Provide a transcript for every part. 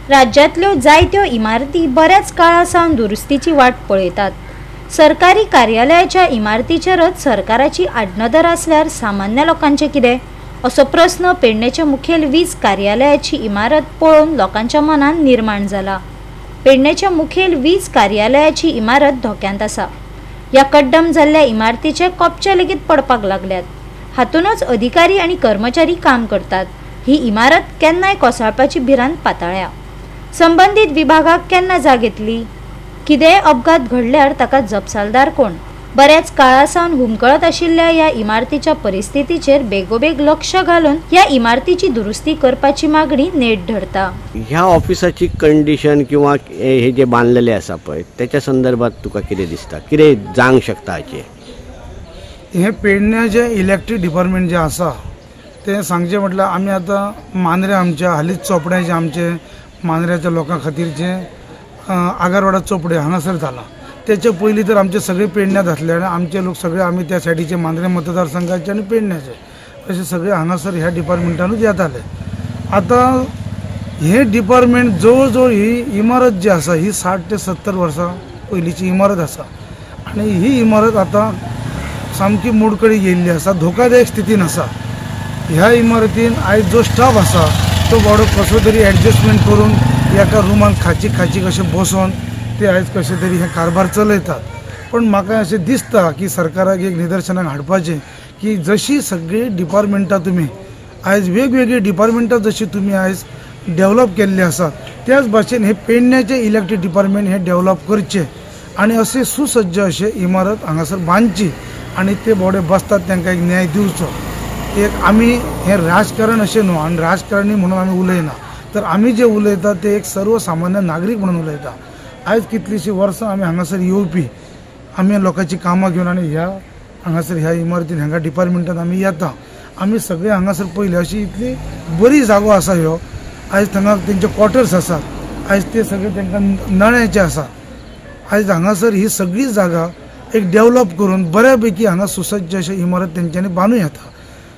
राज्यांतल्यो जायत्यो इमारती बऱ्याच काळासावन दुरुस्तीची वाट पळयतात। सरकारी कार्यालयाच्या इमारतीचेरच सरकाराची आडनदर आसल्यार सामान्य लोकांचे कितें असो प्रस्न पेडणेच्या मुखेल वीज कार्यालयाची इमारत पळोवन लोकांच्या मनात निर्माण जाला। पेडणेच्या मुखेल वीज कार्यालयाची इमारत धोक्यांत आसा। ह्या कड्डम जाल्ल्या इमारतीचे कोपचे लेगीत पडपाक लागल्यात। हातूनच अधिकारी आनी कर्मचारी काम करतात। ही इमारत केन्नाय कोसळपाची भिरांत पातळ्या। संबंधित विभागाक केन्ना जाग येतली? कितेंय अपघात घडल्यार ताका जपसालदार कोण? बऱ्याच काळासावन हुमकळत आशिल्ल्या ह्या इमारतीच्या परिस्थितीचेर बेगोबेग लक्ष घालून ह्या इमारतीची दुरुस्ती करपाची मागणी नेट धरता। ह्या ऑफिसाची कंडिशन किंवा हे जे बांधलेले आसा पळय त्याच्या संदर्भात तुका कितें दिसता, कितें जावंक शकता हाचे? हे पेडण्या जे इलेक्ट्रीक डिपार्टमेंट जे आसा ते सांगचे म्हटल्यार आमी आतां मांद्रे आमच्या हालींच चोपडे जे आमचे मांद्र्याच्या लोकां खातीरचे आगारवाडा चोपडे हांगासर जाला। त्याच्या पयलीं तर आमचे सगळे पेडण्यात आसले आनी आमचे लोक सगळे आमी त्या सायडीचे मांद्रे मतदारसंघाचे आनी पेडण्याचे अशे सगळे हांगासर ह्या डिपार्टमेंटानूच येताले। आतां हे डिपार्टमेंट जवळ जवळ ही इमारत जी आसा ही 60 ते 70 वर्सां पयलींची इमारत आसा आनी ही इमारत आतां सामकी मोडकळी गेल्ली आसा, धोकादायक स्थितीन आसा। ह्या इमारतीन आयज जो स्टाफ आसा तो बाबडो कसो तरी एडजस्टमेंट करून एका रुमान खाची कशे बसोन ते आयज कशे तरी हे कारभार चलयतात। पण म्हाका अशें दिसता की सरकाराक एक निदर्शनाक हाडपाचें की जशी सगळी डिपार्टमेंटां तुमी आयज वेगवेगळी डिपार्टमेंटां जशी तुमी आयज डेव्हलप केल्ली आसात त्याच भाशेन हे पेडण्याचे इलेक्ट्रीक डिपार्टमेंट हे डेव्हलप करचे आनी असे सुसज्ज अशे इमारत हांगासर बांदची आनी ते बाबडे बसतात तांकां एक न्याय दिवचो। एक आमी हे राजकारण अशें न्हू आनी राजकारणी म्हणून आमी उलयना, तर आमी जे उलयता ते एक सर्वसामान्य नागरीक म्हणून उलयता। आयज कितलीशीं वर्सां आमी हांगासर येवपी, आमी लोकांची कामां घेवन आनी ह्या हांगासर ह्या इमारतीन हांगा डिपार्टमेंटान आमी येता। आमी सगळे हांगासर पयले अशी इतली बरी जागो आसा ह्यो, आयज हांगा तेंचे क्वॉर्टर्स आसात, आयज ते सगळे तांकां नळ्याचे आसा। आयज हांगासर ही सगळी जागा एक डेव्हलप करून बऱ्यापैकी हांगा सुसज्ज अशी इमारत तेंच्यांनी बांदूं येता।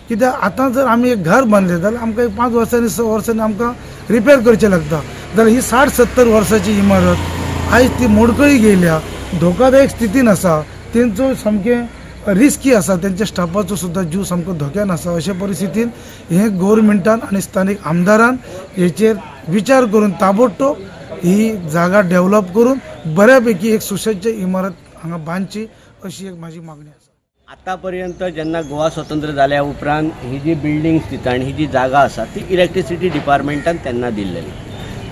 कित्याक आतां जर आमी एक घर बांदलें जाल्यार आमकां एक 5 वर्सांनी 6 वर्सांनी आमकां रिपेर करचें लागता। जाल्यार ही 60-70 वर्सांची इमारत आयज ती मोडकळी गेल्या, धोकादायक स्थितीन आसा, तेंचो सामकें रिस्की आसा, तेंच्या स्टाफाचो सुद्दां जीव सामको धोक्यान आसा। अशे परिस्थितीन हे गव्हर्मेंटान आनी स्थानीक आमदारान हेचेर विचार करून ताबडतोब ही जागा डेव्हलप करून बऱ्यापैकी एक सुसज्ज इमारत हांगा बांदची अशी एक माझी मागणी आसा। आतापर्यंत जेन्ना गोवा स्वतंत्र जाल्या उपरांत ही जी बिल्डिंग्स दिता आनी ही जी जागा आसा ती इलेक्ट्रिसिटी डिपार्टमेंटान तेन्ना दिल्लेली।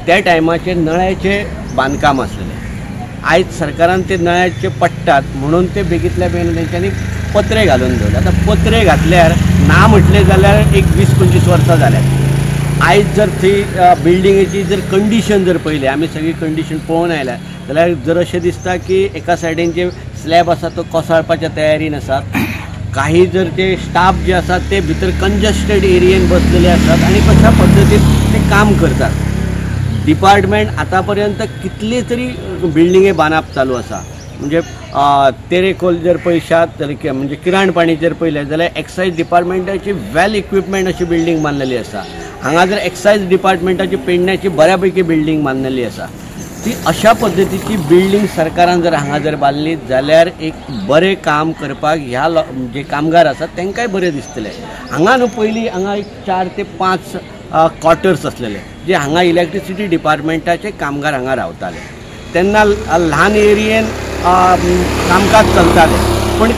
त्या टायमाचेर नळ्याचे बांदकाम आसलेलें। आयज सरकारान ते नळ्याचे पडटात म्हणून ते बेगींतल्या बेगीन तेंच्यांनी पत्रे घालून दवरले। आतां पत्रे घातल्यार ना म्हटलें जाल्यार एक 20-25 वर्सां जाल्यात। आयज जर थंय बिल्डिंगेची जर कंडिशन जर पळयली, आमी सगळी कंडिशन पळोवन आयल्या जाल्यार जर अशें दिसता की एका सायडीन जे स्लॅब आसा तो कोसळपाच्या तयारीन आसात। काही जर ते स्टाफ जे आसात ते भितर कंजस्टेड एरियेन बसलेले आसात आनी कशा पद्दतीन ते काम करतात। डिपार्टमेंट आतापर्यंत कितले तरी बिल्डिंगे बांदप चालू आसा, म्हणजे तेरेखोल जर पळयशात जाल्यार म्हणजे किराणपाणी जर पळयलें जाल्यार एक्सायज डिपार्टमेंटाची वेल इक्विपमेंट अशी बिल्डिंग बांदलेली आसा। हांगा जर एक्सायज डिपार्टमेंटाची पेडण्याची बऱ्यापैकी बिल्डिंग बांदलेली आसा। ती अशा पद्दतीची बिल्डिंग सरकारान जर हांगा जर बांदली जाल्यार एक बरें काम करपाक ह्या जे कामगार आसात तांकांय बरें दिसतलें। हांगा न्हू पयलीं हांगा एक 4 ते 5 क्वॉर्टर्स आसलेले जे हांगा इलेक्ट्रिसिटी डिपार्टमेंटाचे कामगार हांगा रावताले। तेन्ना ल्हान एरियेन कामकाज चलतालें, पण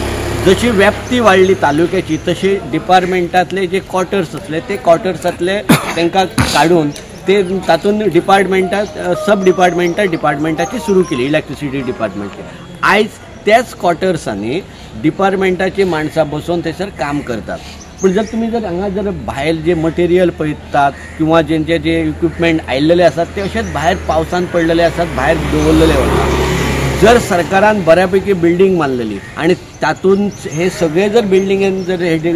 जशी व्याप्ती वाडली तालुक्याची तशी डिपार्टमेंटातले जे क्वॉर्टर्स आसले ते क्वॉर्टर्सांतले तांकां काडून ते तातूंत डिपार्टमेंटात सब डिपार्टमेंटाची सुरू केली इलेक्ट्रिसिटी डिपार्टमेंटची। आयज त्याच क्वॉर्टर्सांनी डिपार्टमेंटाची माणसां बसून थंयसर काम करतात। पण जर तुम्ही जर हांगा जर भायर जे मटेरियल पळयतात किंवा जेंचे जे इक्विपमेंट आयिल्लेले आसात ते अशेंच भायर पावसान पडलेले आसात, भायर दवरलेले वतात। जर सरकारान बऱ्यापैकी बिल्डिंग बांदलेली आनी तातूंत हे सगळे जर बिल्डिंगेन जर हे जे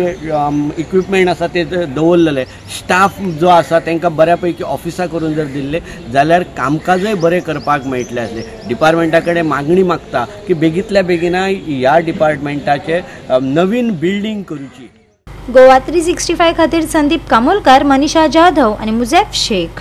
इक्विपमेंट आसा ते दवरलेले, स्टाफ जो आसा तांकां बऱ्यापैकी ऑफिसां करून जर दिल्ले जाल्यार कामकाजय बरें करपाक मेळटलें आसलें। डिपार्टमेंटा कडेन मागणी मागता की बेगींतल्या बेगिना ह्या डिपार्टमेंटाचे नवीन बिल्डिंग करची। गोवा 365 खातीर संदीप कामोलकार, मनीषा जाधव आणि मुझेफ शेख।